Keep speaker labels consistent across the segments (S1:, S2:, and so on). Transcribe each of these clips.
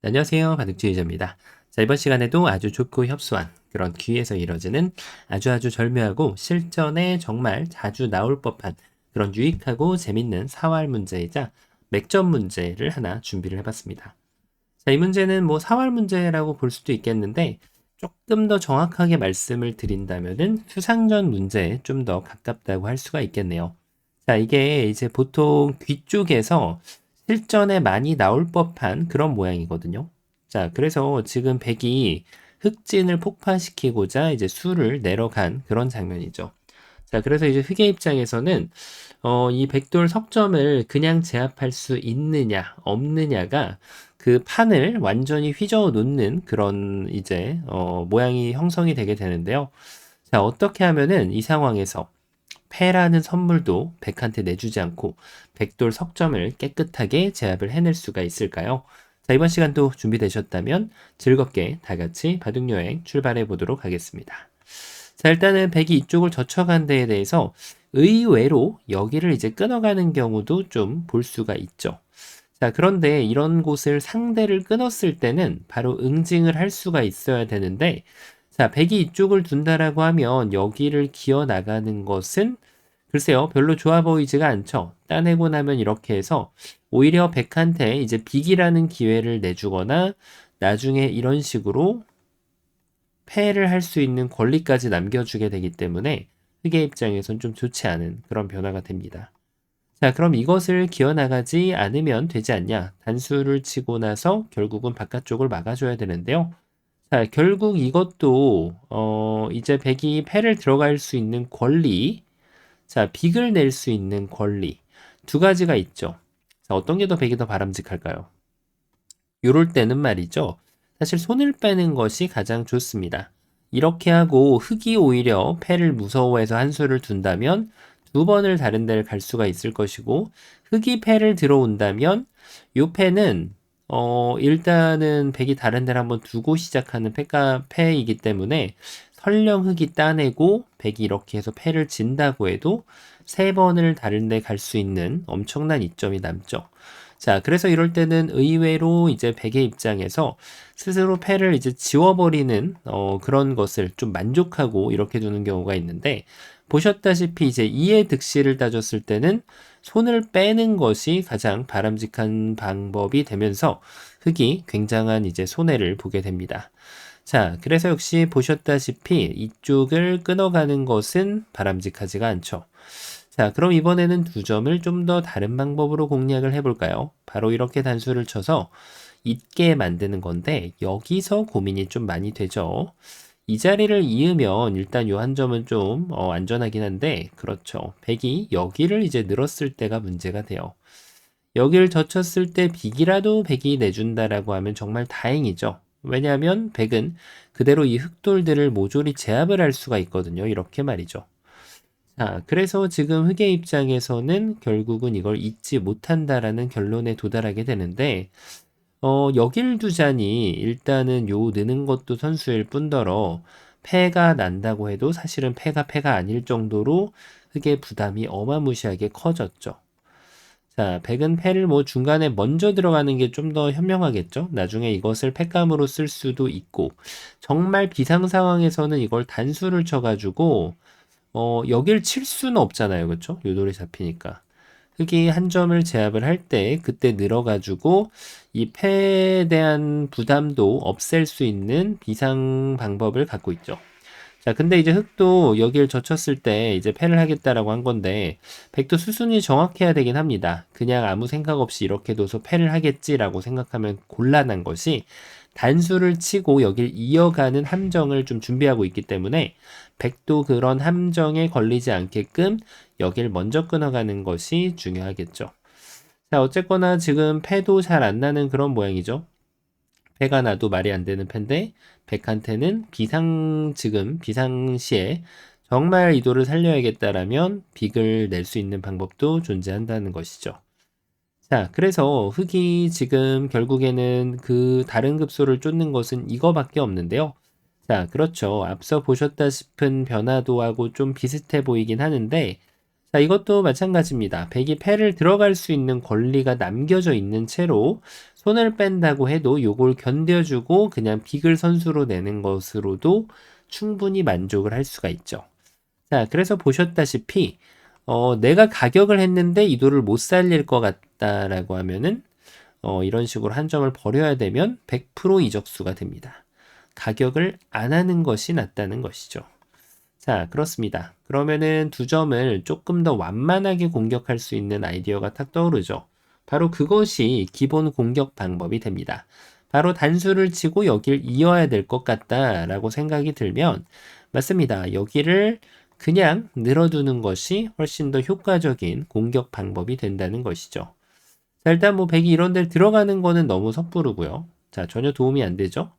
S1: 네, 안녕하세요. 바둑주의자입니다. 자, 이번 시간에도 아주 좋고 협소한 그런 귀에서 이뤄지는 아주 절묘하고 실전에 정말 자주 나올 법한 그런 유익하고 재밌는 사활 문제이자 맥점 문제를 하나 준비를 해봤습니다. 자, 이 문제는 뭐 사활 문제라고 볼 수도 있겠는데 조금 더 정확하게 말씀을 드린다면은 수상전 문제에 좀 더 가깝다고 할 수가 있겠네요. 자, 이게 이제 보통 귀 쪽에서 실전에 많이 나올 법한 그런 모양이거든요. 자, 그래서 지금 백이 흑진을 폭파시키고자 이제 수를 내려간 그런 장면이죠. 자, 그래서 이제 흑의 입장에서는 이 백돌 석점을 그냥 제압할 수 있느냐, 없느냐가 그 판을 완전히 휘저어 놓는 그런 이제 모양이 형성이 되게 되는데요. 자, 어떻게 하면은 이 상황에서 패라는 선물도 백한테 내주지 않고 백돌 석점을 깨끗하게 제압을 해낼 수가 있을까요? 자, 이번 시간도 준비되셨다면 즐겁게 다 같이 바둑여행 출발해 보도록 하겠습니다. 자, 일단은 백이 이쪽을 젖혀간 데에 대해서 의외로 여기를 이제 끊어가는 경우도 좀 볼 수가 있죠. 자, 그런데 이런 곳을 상대를 끊었을 때는 바로 응징을 할 수가 있어야 되는데, 자, 백이 이쪽을 둔다라고 하면 여기를 기어 나가는 것은 글쎄요, 별로 좋아 보이지가 않죠. 따내고 나면 이렇게 해서 오히려 백한테 이제 빅이라는 기회를 내주거나 나중에 이런 식으로 패를 할 수 있는 권리까지 남겨주게 되기 때문에 흑의 입장에선 좀 좋지 않은 그런 변화가 됩니다. 자, 그럼 이것을 기어나가지 않으면 되지 않냐? 단수를 치고 나서 결국은 바깥쪽을 막아줘야 되는데요. 자, 결국 이것도 이제 백이 패를 들어갈 수 있는 권리, 자, 빅을 낼 수 있는 권리 두 가지가 있죠. 자, 어떤 게 더 백이 더 바람직할까요? 요럴 때는 말이죠. 사실 손을 빼는 것이 가장 좋습니다. 이렇게 하고 흑이 오히려 패를 무서워해서 한 수를 둔다면 두 번을 다른 데를 갈 수가 있을 것이고 흑이 패를 들어온다면 요 패는 일단은 백이 다른 데를 한번 두고 시작하는 패이기 때문에 설령 흑이 따내고 백이 이렇게 해서 패를 진다고 해도 세 번을 다른 데 갈 수 있는 엄청난 이점이 남죠. 자, 그래서 이럴 때는 의외로 이제 백의 입장에서 스스로 패를 이제 지워버리는 그런 것을 좀 만족하고 이렇게 두는 경우가 있는데 보셨다시피 이제 이의 득실을 따졌을 때는 손을 빼는 것이 가장 바람직한 방법이 되면서 흑이 굉장한 이제 손해를 보게 됩니다. 자, 그래서 역시 보셨다시피 이쪽을 끊어가는 것은 바람직하지가 않죠. 자, 그럼 이번에는 두 점을 좀 더 다른 방법으로 공략을 해볼까요? 바로 이렇게 단수를 쳐서 잊게 만드는 건데 여기서 고민이 좀 많이 되죠. 이 자리를 이으면 일단 요 한 점은 좀 안전하긴 한데 그렇죠. 백이 여기를 이제 늘었을 때가 문제가 돼요. 여기를 젖혔을 때 빅이라도 백이 내준다라고 하면 정말 다행이죠. 왜냐하면 백은 그대로 이 흑돌들을 모조리 제압을 할 수가 있거든요. 이렇게 말이죠. 자, 그래서 지금 흑의 입장에서는 결국은 이걸 잊지 못한다라는 결론에 도달하게 되는데, 여길 두자니 일단은 요 느는 것도 선수일 뿐더러 패가 난다고 해도 사실은 패가 아닐 정도로 흑의 부담이 어마무시하게 커졌죠. 자, 백은 패를 뭐 중간에 먼저 들어가는 게 좀 더 현명하겠죠? 나중에 이것을 패감으로 쓸 수도 있고, 정말 비상 상황에서는 이걸 단수를 쳐가지고, 여길 칠 수는 없잖아요. 그쵸? 요돌이 잡히니까. 흑이 한 점을 제압을 할 때 그때 늘어가지고 이 패에 대한 부담도 없앨 수 있는 비상 방법을 갖고 있죠. 자, 근데 이제 흑도 여길 젖혔을 때 이제 패를 하겠다라고 한 건데 백도 수순이 정확해야 되긴 합니다. 그냥 아무 생각 없이 이렇게 둬서 패를 하겠지라고 생각하면 곤란한 것이 단수를 치고 여길 이어가는 함정을 좀 준비하고 있기 때문에 백도 그런 함정에 걸리지 않게끔 여길 먼저 끊어가는 것이 중요하겠죠. 자, 어쨌거나 지금 패도 잘 안 나는 그런 모양이죠. 패가 나도 말이 안 되는 패인데 백한테는 지금 비상시에 정말 이도를 살려야겠다라면 빅을 낼 수 있는 방법도 존재한다는 것이죠. 자, 그래서 흑이 지금 결국에는 그 다른 급소를 쫓는 것은 이거밖에 없는데요. 자, 그렇죠. 앞서 보셨다시피 변화도하고 좀 비슷해 보이긴 하는데 자, 이것도 마찬가지입니다. 백이 패를 들어갈 수 있는 권리가 남겨져 있는 채로 손을 뺀다고 해도 요걸 견뎌주고 그냥 빅을 선수로 내는 것으로도 충분히 만족을 할 수가 있죠. 자, 그래서 보셨다시피 내가 가격을 했는데 이 돌을 못 살릴 것 같다라고 하면은 이런 식으로 한 점을 버려야 되면 100% 이적수가 됩니다. 가격을 안 하는 것이 낫다는 것이죠. 자, 그렇습니다. 그러면은 두 점을 조금 더 완만하게 공격할 수 있는 아이디어가 탁 떠오르죠. 바로 그것이 기본 공격 방법이 됩니다. 바로 단수를 치고 여길 이어야 될 것 같다라고 생각이 들면 맞습니다. 여기를 그냥 늘어두는 것이 훨씬 더 효과적인 공격 방법이 된다는 것이죠. 자, 일단 뭐 백이 이런 데 들어가는 거는 너무 섣부르고요. 자, 전혀 도움이 안 되죠.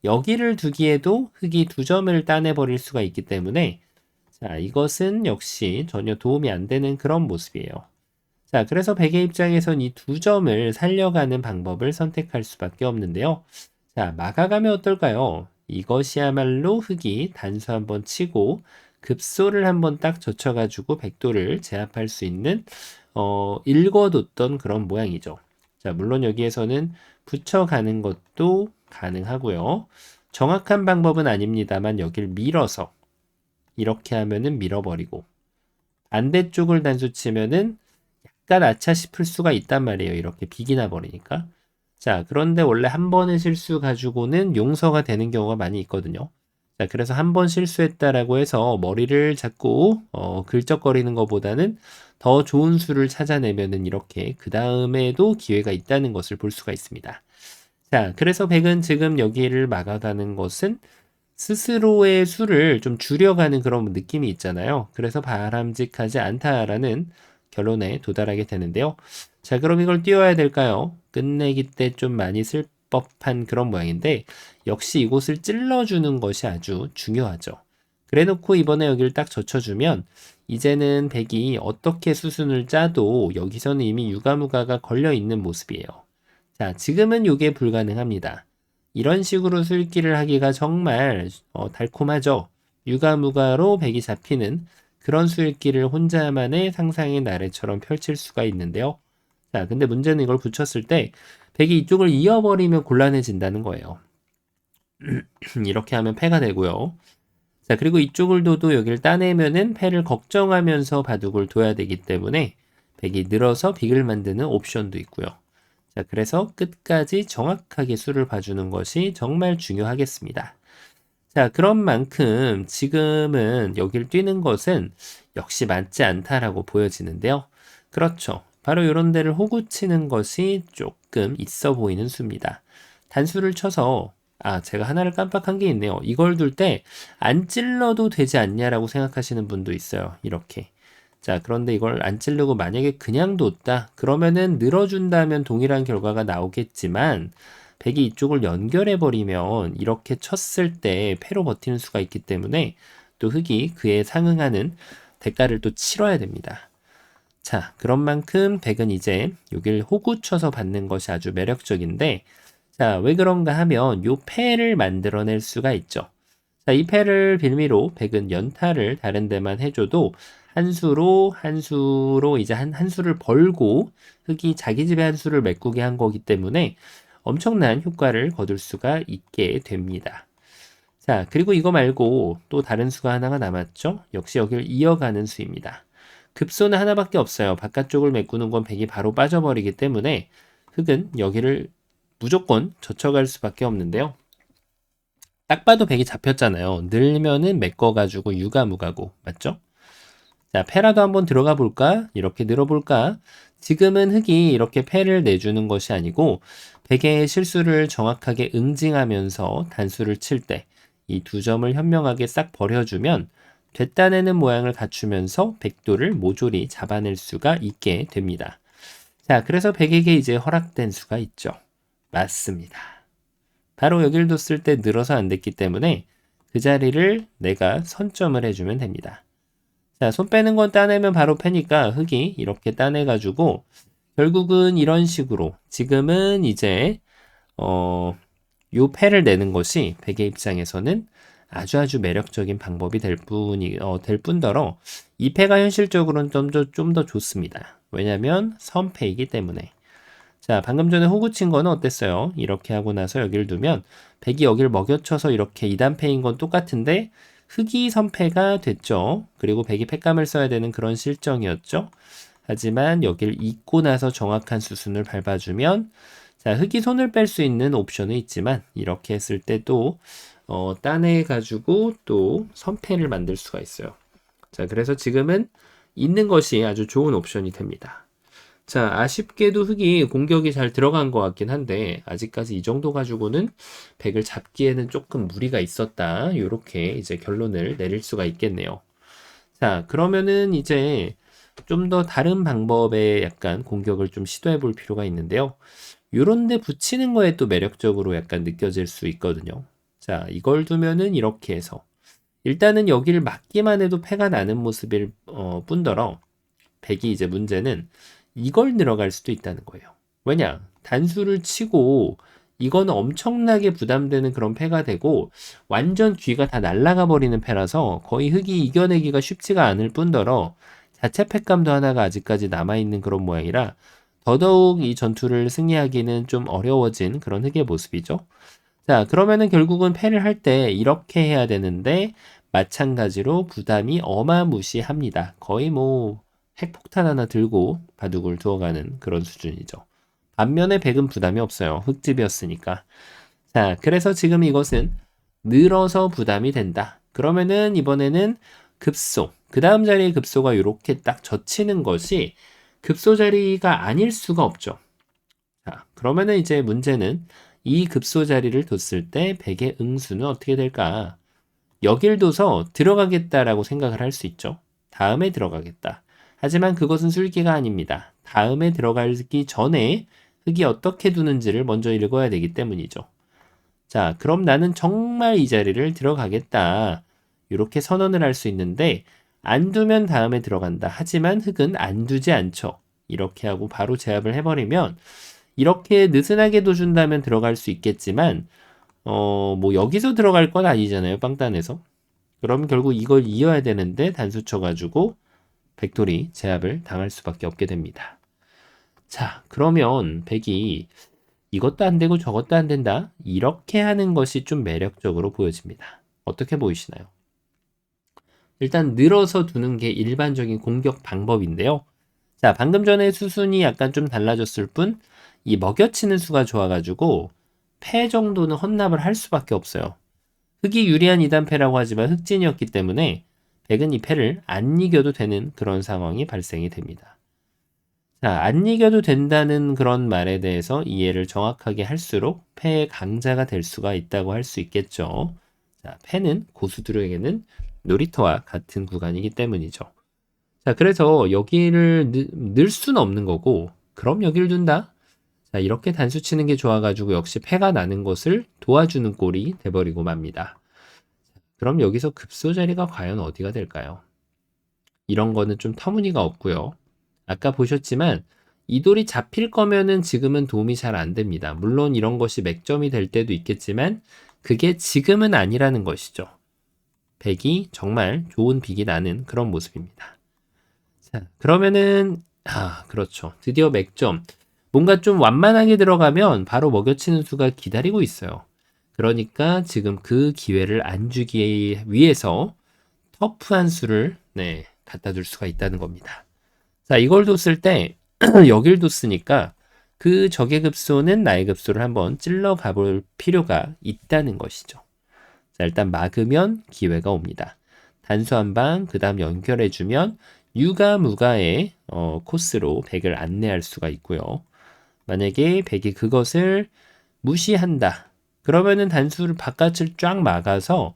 S1: 여기를 두기에도 흙이 두 점을 따내버릴 수가 있기 때문에 자, 이것은 역시 전혀 도움이 안 되는 그런 모습이에요. 자, 그래서 백의 입장에선 이 두 점을 살려가는 방법을 선택할 수밖에 없는데요. 자, 막아가면 어떨까요? 이것이야말로 흙이 단수 한번 치고 급소를 한번 딱 젖혀가지고 백도를 제압할 수 있는 읽어뒀던 그런 모양이죠. 자, 물론 여기에서는 붙여가는 것도 가능하고요. 정확한 방법은 아닙니다만 여길 밀어서 이렇게 하면은 밀어버리고 반대쪽을 단수 치면은 약간 아차 싶을 수가 있단 말이에요. 이렇게 비기나 버리니까. 자, 그런데 원래 한 번의 실수 가지고는 용서가 되는 경우가 많이 있거든요. 자, 그래서 한 번 실수했다라고 해서 머리를 자꾸 긁적거리는 것보다는 더 좋은 수를 찾아내면은 이렇게 그 다음에도 기회가 있다는 것을 볼 수가 있습니다. 자, 그래서 백은 지금 여기를 막아가는 것은 스스로의 수를 좀 줄여가는 그런 느낌이 있잖아요. 그래서 바람직하지 않다라는 결론에 도달하게 되는데요. 자, 그럼 이걸 띄워야 될까요? 끝내기 때 좀 많이 쓸 법한 그런 모양인데 역시 이곳을 찔러주는 것이 아주 중요하죠. 그래놓고 이번에 여기를 딱 젖혀주면 이제는 백이 어떻게 수순을 짜도 여기서는 이미 유가무가가 걸려있는 모습이에요. 자, 지금은 이게 불가능합니다. 이런 식으로 술기를 하기가 정말 달콤하죠. 유가무가로 백이 잡히는 그런 수일기를 혼자만의 상상의 나래처럼 펼칠 수가 있는데요. 자, 근데 문제는 이걸 붙였을 때 백이 이쪽을 이어버리면 곤란해진다는 거예요. 이렇게 하면 패가 되고요. 자, 그리고 이쪽을 둬도 여기를 따내면은 패를 걱정하면서 바둑을 둬야 되기 때문에 백이 늘어서 빅을 만드는 옵션도 있고요. 자, 그래서 끝까지 정확하게 수를 봐주는 것이 정말 중요하겠습니다. 자, 그런 만큼 지금은 여길 뛰는 것은 역시 맞지 않다라고 보여지는데요. 그렇죠. 바로 이런 데를 호구 치는 것이 조금 있어 보이는 수입니다. 단수를 쳐서 제가 하나를 깜빡한 게 있네요. 이걸 둘 때 안 찔러도 되지 않냐라고 생각하시는 분도 있어요. 이렇게. 자, 그런데 이걸 안 찌르고 만약에 그냥 뒀다. 그러면은 늘어준다면 동일한 결과가 나오겠지만 백이 이쪽을 연결해버리면 이렇게 쳤을 때 패로 버티는 수가 있기 때문에 또 흙이 그에 상응하는 대가를 또 치러야 됩니다. 자, 그런 만큼 백은 이제 여길 호구 쳐서 받는 것이 아주 매력적인데 자, 왜 그런가 하면 요 패를 만들어낼 수가 있죠. 자, 이 패를 빌미로 백은 연타를 다른 데만 해줘도 한 수로 이제 한 수를 벌고 흙이 자기 집에 한 수를 메꾸게 한 거기 때문에 엄청난 효과를 거둘 수가 있게 됩니다. 자, 그리고 이거 말고 또 다른 수가 하나가 남았죠? 역시 여기를 이어가는 수입니다. 급소는 하나밖에 없어요. 바깥쪽을 메꾸는 건 백이 바로 빠져버리기 때문에 흙은 여기를 무조건 젖혀갈 수밖에 없는데요. 딱 봐도 백이 잡혔잖아요. 늘면은 메꿔가지고 유가무가고 맞죠? 자, 패라도 한번 들어가 볼까? 이렇게 늘어볼까? 지금은 흙이 이렇게 패를 내주는 것이 아니고 백의 실수를 정확하게 응징하면서 단수를 칠 때 이 두 점을 현명하게 싹 버려주면 됐다내는 모양을 갖추면서 백도를 모조리 잡아낼 수가 있게 됩니다. 자, 그래서 백에게 이제 허락된 수가 있죠. 맞습니다. 바로 여길 뒀을 때 늘어서 안 됐기 때문에 그 자리를 내가 선점을 해주면 됩니다. 자, 손 빼는 건 따내면 바로 패니까 흙이 이렇게 따내가지고 결국은 이런 식으로 지금은 이제 요 패를 내는 것이 백의 입장에서는 아주 매력적인 방법이 될 뿐더러 이 패가 현실적으로는 좀 더 좋습니다. 왜냐면 선패이기 때문에. 자, 방금 전에 호구 친 거는 어땠어요? 이렇게 하고 나서 여기를 두면 백이 여기를 먹여쳐서 이렇게 2단 패인 건 똑같은데 흑이 선패가 됐죠. 그리고 백이 패감을 써야 되는 그런 실정이었죠. 하지만 여기를 잇고 나서 정확한 수순을 밟아주면 자, 흑이 손을 뺄 수 있는 옵션은 있지만 이렇게 했을 때도 따내가지고 또 선패를 만들 수가 있어요. 자, 그래서 지금은 있는 것이 아주 좋은 옵션이 됩니다. 자, 아쉽게도 흑이 공격이 잘 들어간 것 같긴 한데 아직까지 이 정도 가지고는 백을 잡기에는 조금 무리가 있었다. 이렇게 이제 결론을 내릴 수가 있겠네요. 자, 그러면은 이제 좀 더 다른 방법의 약간 공격을 좀 시도해 볼 필요가 있는데요. 요런 데 붙이는 거에 또 매력적으로 약간 느껴질 수 있거든요. 자, 이걸 두면은 이렇게 해서 일단은 여기를 막기만 해도 패가 나는 모습일 뿐더러 백이 이제 문제는 이걸 들어갈 수도 있다는 거예요. 왜냐? 단수를 치고 이거는 엄청나게 부담되는 그런 패가 되고 완전 귀가 다 날아가 버리는 패라서 거의 흑이 이겨내기가 쉽지가 않을 뿐더러 자체 패감도 하나가 아직까지 남아있는 그런 모양이라 더더욱 이 전투를 승리하기는 좀 어려워진 그런 흑의 모습이죠. 자, 그러면은 결국은 패를 할 때 이렇게 해야 되는데 마찬가지로 부담이 어마무시합니다. 거의 뭐 핵폭탄 하나 들고 바둑을 두어가는 그런 수준이죠. 반면에 백은 부담이 없어요. 흙집이었으니까. 자, 그래서 지금 이것은 늘어서 부담이 된다. 그러면은 이번에는 급소. 그 다음 자리에 급소가 이렇게 딱 젖히는 것이 급소 자리가 아닐 수가 없죠. 자, 그러면은 이제 문제는 이 급소 자리를 뒀을 때 백의 응수는 어떻게 될까? 여길 둬서 들어가겠다라고 생각을 할 수 있죠. 다음에 들어가겠다. 하지만 그것은 술기가 아닙니다. 다음에 들어가기 전에 흙이 어떻게 두는지를 먼저 읽어야 되기 때문이죠. 자, 그럼 나는 정말 이 자리를 들어가겠다. 이렇게 선언을 할 수 있는데 안 두면 다음에 들어간다. 하지만 흙은 안 두지 않죠. 이렇게 하고 바로 제압을 해버리면 이렇게 느슨하게 둬준다면 들어갈 수 있겠지만 뭐 여기서 들어갈 건 아니잖아요. 빵단에서. 그럼 결국 이걸 이어야 되는데 단수 쳐가지고 백돌이 제압을 당할 수밖에 없게 됩니다. 자, 그러면 백이 이것도 안 되고 저것도 안 된다. 이렇게 하는 것이 좀 매력적으로 보여집니다. 어떻게 보이시나요? 일단 늘어서 두는 게 일반적인 공격 방법인데요. 자, 방금 전에 수순이 약간 좀 달라졌을 뿐 이 먹여치는 수가 좋아가지고 패 정도는 헌납을 할 수밖에 없어요. 흑이 유리한 2단 패라고 하지만 흑진이었기 때문에 백은 이 패를 안 이겨도 되는 그런 상황이 발생이 됩니다. 자, 안 이겨도 된다는 그런 말에 대해서 이해를 정확하게 할수록 패의 강자가 될 수가 있다고 할 수 있겠죠. 자, 패는 고수들에게는 놀이터와 같은 구간이기 때문이죠. 자, 그래서 여기를 넣을 수는 없는 거고, 그럼 여기를 둔다? 자, 이렇게 단수 치는 게 좋아가지고 역시 패가 나는 것을 도와주는 꼴이 돼버리고 맙니다. 그럼 여기서 급소 자리가 과연 어디가 될까요? 이런 거는 좀 터무니가 없고요. 아까 보셨지만 이 돌이 잡힐 거면은 지금은 도움이 잘 안 됩니다. 물론 이런 것이 맥점이 될 때도 있겠지만 그게 지금은 아니라는 것이죠. 백이 정말 좋은 빅이 나는 그런 모습입니다. 자, 그러면은 그렇죠. 드디어 맥점. 뭔가 좀 완만하게 들어가면 바로 먹여치는 수가 기다리고 있어요. 그러니까 지금 그 기회를 안 주기 위해서 터프한 수를 갖다 줄 수가 있다는 겁니다. 자, 이걸 뒀을 때 여길 뒀으니까 그 적의 급소는 나의 급소를 한번 찔러 가볼 필요가 있다는 것이죠. 자, 일단 막으면 기회가 옵니다. 단수 한 방, 그 다음 연결해주면 유가무가의 코스로 백을 안내할 수가 있고요. 만약에 백이 그것을 무시한다. 그러면은 단수를 바깥을 쫙 막아서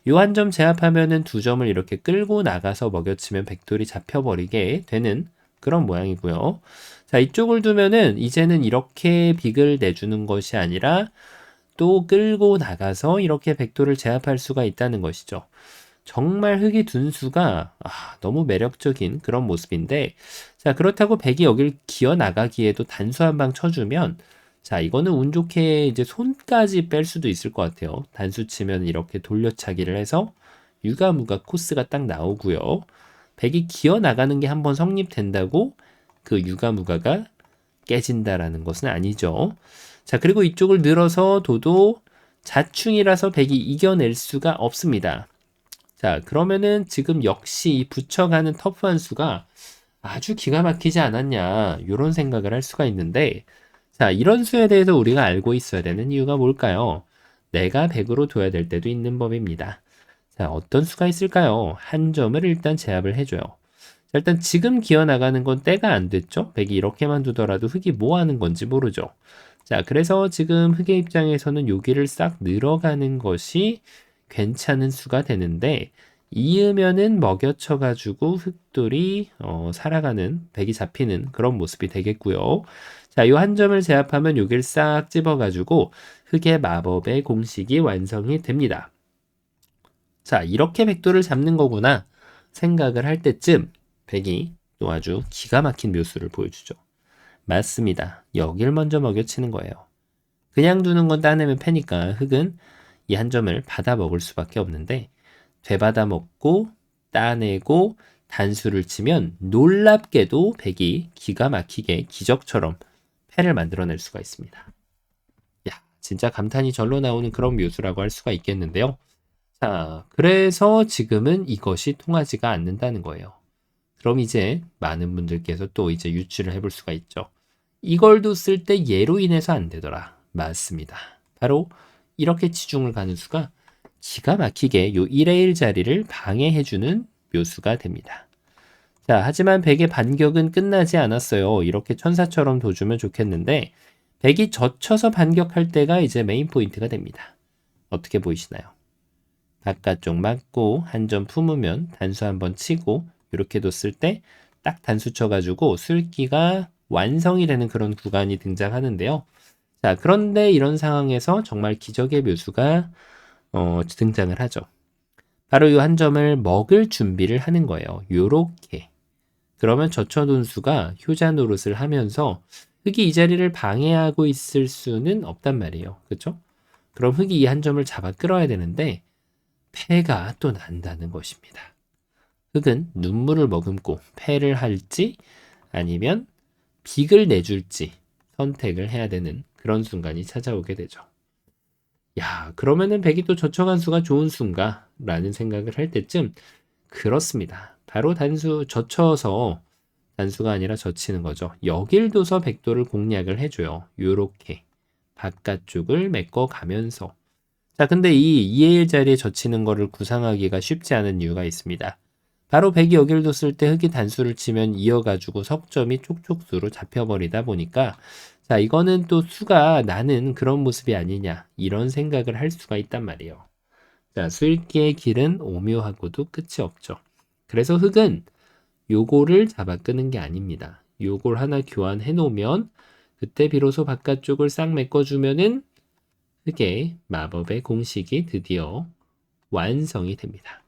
S1: 요 한 점 제압하면은 두 점을 이렇게 끌고 나가서 먹여치면 백돌이 잡혀버리게 되는 그런 모양이고요. 자, 이쪽을 두면은 이제는 이렇게 빅을 내주는 것이 아니라 또 끌고 나가서 이렇게 백돌을 제압할 수가 있다는 것이죠. 정말 흑이 둔수가 너무 매력적인 그런 모습인데 자, 그렇다고 백이 여길 기어 나가기에도 단수 한 방 쳐주면 자, 이거는 운 좋게 이제 손까지 뺄 수도 있을 것 같아요. 단수 치면 이렇게 돌려차기를 해서 유가무가 코스가 딱 나오고요. 백이 기어 나가는 게 한번 성립된다고 그 유가무가가 깨진다라는 것은 아니죠. 자, 그리고 이쪽을 늘어서 둬도 자충이라서 백이 이겨낼 수가 없습니다. 자, 그러면은 지금 역시 이 붙여가는 터프한 수가 아주 기가 막히지 않았냐, 이런 생각을 할 수가 있는데, 자, 이런 수에 대해서 우리가 알고 있어야 되는 이유가 뭘까요? 내가 100으로 둬야 될 때도 있는 법입니다. 자, 어떤 수가 있을까요? 한 점을 일단 제압을 해줘요. 자, 일단 지금 기어 나가는 건 때가 안 됐죠? 100이 이렇게만 두더라도 흙이 뭐 하는 건지 모르죠. 자, 그래서 지금 흙의 입장에서는 여기를 싹 늘어가는 것이 괜찮은 수가 되는데, 이으면은 먹여쳐가지고 흙돌이 살아가는, 백이 잡히는 그런 모습이 되겠고요. 자, 요 한 점을 제압하면 여길 싹 집어가지고 흙의 마법의 공식이 완성이 됩니다. 자, 이렇게 백도를 잡는 거구나 생각을 할 때쯤 백이 또 아주 기가 막힌 묘수를 보여주죠. 맞습니다. 여길 먼저 먹여치는 거예요. 그냥 두는 건 따내면 패니까 흙은 이 한 점을 받아 먹을 수밖에 없는데, 되받아 먹고 따내고 단수를 치면 놀랍게도 백이 기가 막히게 기적처럼 패를 만들어낼 수가 있습니다. 야, 진짜 감탄이 절로 나오는 그런 묘수라고 할 수가 있겠는데요. 자, 그래서 지금은 이것이 통하지가 않는다는 거예요. 그럼 이제 많은 분들께서 또 이제 유추를 해볼 수가 있죠. 이걸 뒀을 때 얘로 인해서 안 되더라. 맞습니다. 바로 이렇게 치중을 가는 수가 기가 막히게 요 1의 1 자리를 방해해주는 묘수가 됩니다. 자, 하지만 백의 반격은 끝나지 않았어요. 이렇게 천사처럼 둬주면 좋겠는데, 백이 젖혀서 반격할 때가 이제 메인 포인트가 됩니다. 어떻게 보이시나요? 바깥쪽 맞고 한 점 품으면 단수 한번 치고 이렇게 뒀을 때 딱 단수 쳐가지고 술기가 완성이 되는 그런 구간이 등장하는데요. 자, 그런데 이런 상황에서 정말 기적의 묘수가 등장을 하죠. 바로 이 한 점을 먹을 준비를 하는 거예요. 요렇게. 그러면 젖혀둔 수가 효자 노릇을 하면서 흙이 이 자리를 방해하고 있을 수는 없단 말이에요. 그렇죠? 그럼 흙이 이 한 점을 잡아 끌어야 되는데 패가 또 난다는 것입니다. 흙은 눈물을 머금고 패를 할지 아니면 빅을 내줄지 선택을 해야 되는 그런 순간이 찾아오게 되죠. 야, 그러면은 백이 또 젖혀간 수가 좋은 수인가? 라는 생각을 할 때쯤, 그렇습니다. 바로 단수, 젖혀서 단수가 아니라 젖히는 거죠. 여길 둬서 백도를 공략을 해줘요. 요렇게 바깥쪽을 메꿔 가면서. 자, 근데 이 2의 1 자리에 젖히는 거를 구상하기가 쉽지 않은 이유가 있습니다. 바로 백이 여길 뒀을 때 흙이 단수를 치면 이어가지고 석점이 촉촉수로 잡혀버리다 보니까, 자, 이거는 또 수가 나는 그런 모습이 아니냐, 이런 생각을 할 수가 있단 말이에요. 자, 수읽기의 길은 오묘하고도 끝이 없죠. 그래서 흙은 요거를 잡아 끄는 게 아닙니다. 요걸 하나 교환해 놓으면 그때 비로소 바깥쪽을 싹 메꿔주면은 흙의 마법의 공식이 드디어 완성이 됩니다.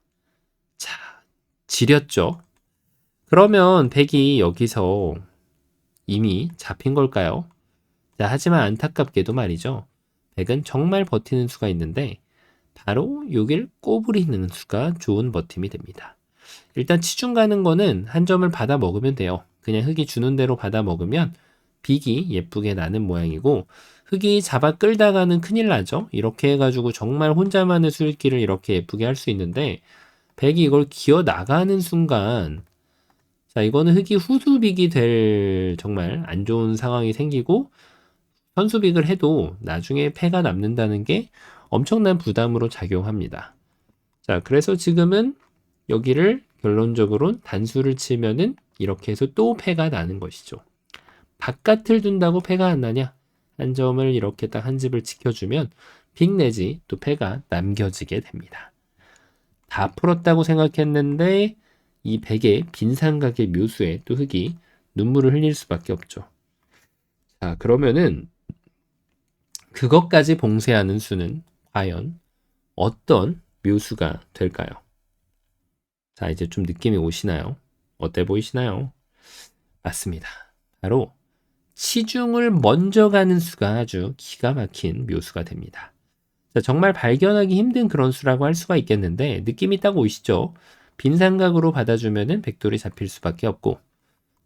S1: 자, 지렸죠? 그러면 백이 여기서 이미 잡힌 걸까요? 자, 하지만 안타깝게도 말이죠. 백은 정말 버티는 수가 있는데 바로 여길 꼬부리는 수가 좋은 버팀이 됩니다. 일단 치중 가는 거는 한 점을 받아 먹으면 돼요. 그냥 흙이 주는 대로 받아 먹으면 빅이 예쁘게 나는 모양이고, 흙이 잡아 끌다가는 큰일 나죠. 이렇게 해가지고 정말 혼자만의 수익기를 이렇게 예쁘게 할 수 있는데, 백이 이걸 기어 나가는 순간, 자, 이거는 흙이 후수빅이 될 정말 안 좋은 상황이 생기고, 선수빅을 해도 나중에 패가 남는다는 게 엄청난 부담으로 작용합니다. 자, 그래서 지금은 여기를 결론적으로 단수를 치면은 이렇게 해서 또 패가 나는 것이죠. 바깥을 둔다고 패가 안 나냐? 한 점을 이렇게 딱 한 집을 지켜주면 빅 내지 또 패가 남겨지게 됩니다. 다 풀었다고 생각했는데 이 백의 빈삼각의 묘수에 또 흙이 눈물을 흘릴 수밖에 없죠. 자, 그러면은 그것까지 봉쇄하는 수는 과연 어떤 묘수가 될까요? 자, 이제 좀 느낌이 오시나요? 어때 보이시나요? 맞습니다. 바로 시중을 먼저 가는 수가 아주 기가 막힌 묘수가 됩니다. 자, 정말 발견하기 힘든 그런 수라고 할 수가 있겠는데 느낌이 딱 오시죠? 빈 삼각으로 받아주면은 백돌이 잡힐 수밖에 없고,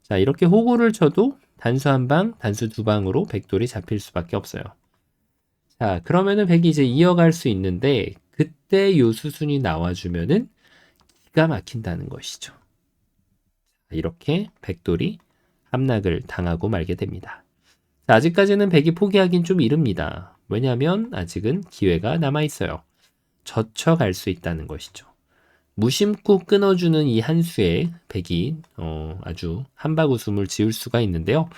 S1: 자, 이렇게 호구를 쳐도 단수 한 방, 단수 두 방으로 백돌이 잡힐 수밖에 없어요. 자, 그러면은 백이 이제 이어갈 수 있는데 그때 요 수순이 나와주면은 기가 막힌다는 것이죠. 이렇게 백돌이 함락을 당하고 말게 됩니다. 자, 아직까지는 백이 포기하긴 좀 이릅니다. 왜냐하면 아직은 기회가 남아있어요. 젖혀갈 수 있다는 것이죠. 무심코 끊어주는 이 한 수에 백이 아주 한바구음을 지을 수가 있는데요.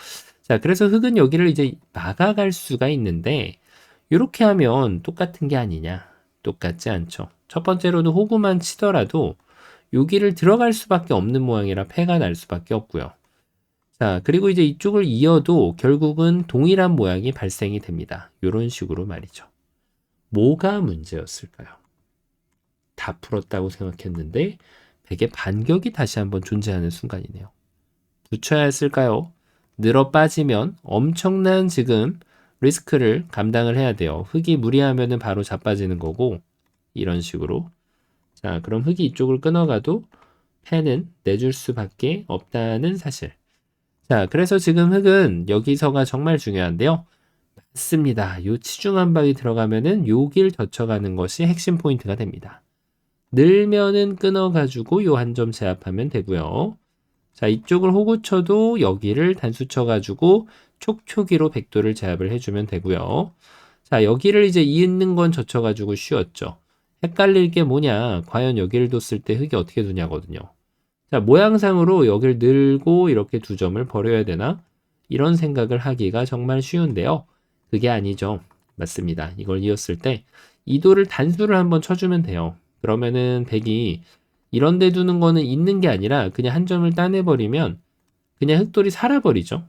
S1: 자, 그래서 흑은 여기를 이제 막아갈 수가 있는데 이렇게 하면 똑같은 게 아니냐? 똑같지 않죠. 첫 번째로는 호구만 치더라도 여기를 들어갈 수밖에 없는 모양이라 패가 날 수밖에 없고요. 자, 그리고 이제 이쪽을 이어도 결국은 동일한 모양이 발생이 됩니다. 이런 식으로 말이죠. 뭐가 문제였을까요? 다 풀었다고 생각했는데 백의 반격이 다시 한번 존재하는 순간이네요. 붙여야 했을까요? 늘어 빠지면 엄청난 지금 리스크를 감당을 해야 돼요. 흑이 무리하면은 바로 자빠지는 거고, 이런 식으로. 자, 그럼 흑이 이쪽을 끊어가도 패는 내줄 수밖에 없다는 사실. 자, 그래서 지금 흑은 여기서가 정말 중요한데요. 맞습니다. 요 치중 한 방이 들어가면은 요길 젖혀가는 것이 핵심 포인트가 됩니다. 늘면은 끊어가지고 요 한 점 제압하면 되고요. 자, 이쪽을 호구 쳐도 여기를 단수 쳐가지고 촉촉이로 백도를 제압을 해주면 되고요. 자, 여기를 이제 잇는 건 젖혀가지고 쉬웠죠. 헷갈릴 게 뭐냐? 과연 여기를 뒀을 때 흑이 어떻게 두냐거든요. 자, 모양상으로 여기를 늘고 이렇게 두 점을 버려야 되나? 이런 생각을 하기가 정말 쉬운데요. 그게 아니죠. 맞습니다. 이걸 이었을 때 이도를 단수를 한번 쳐주면 돼요. 그러면은 백이 이런 데 두는 거는 있는 게 아니라 그냥 한 점을 따내버리면 그냥 흑돌이 살아버리죠.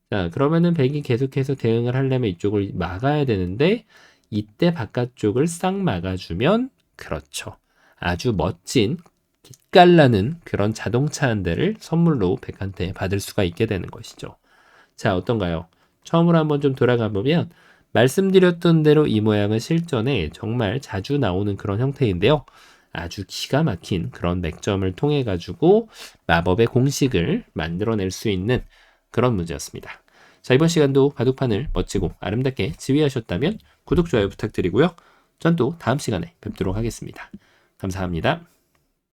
S1: 자, 그러면은 백이 계속해서 대응을 하려면 이쪽을 막아야 되는데 이때 바깥쪽을 싹 막아주면 그렇죠. 아주 멋진 빛깔나는 그런 자동차 한 대를 선물로 백한테 받을 수가 있게 되는 것이죠. 자, 어떤가요? 처음으로 한번 좀 돌아가 보면 말씀드렸던 대로 이 모양은 실전에 정말 자주 나오는 그런 형태인데요. 아주 기가 막힌 그런 맥점을 통해 가지고 마법의 공식을 만들어낼 수 있는 그런 문제였습니다. 자, 이번 시간도 바둑판을 멋지고 아름답게 지휘하셨다면 구독, 좋아요 부탁드리고요. 전 또 다음 시간에 뵙도록 하겠습니다. 감사합니다.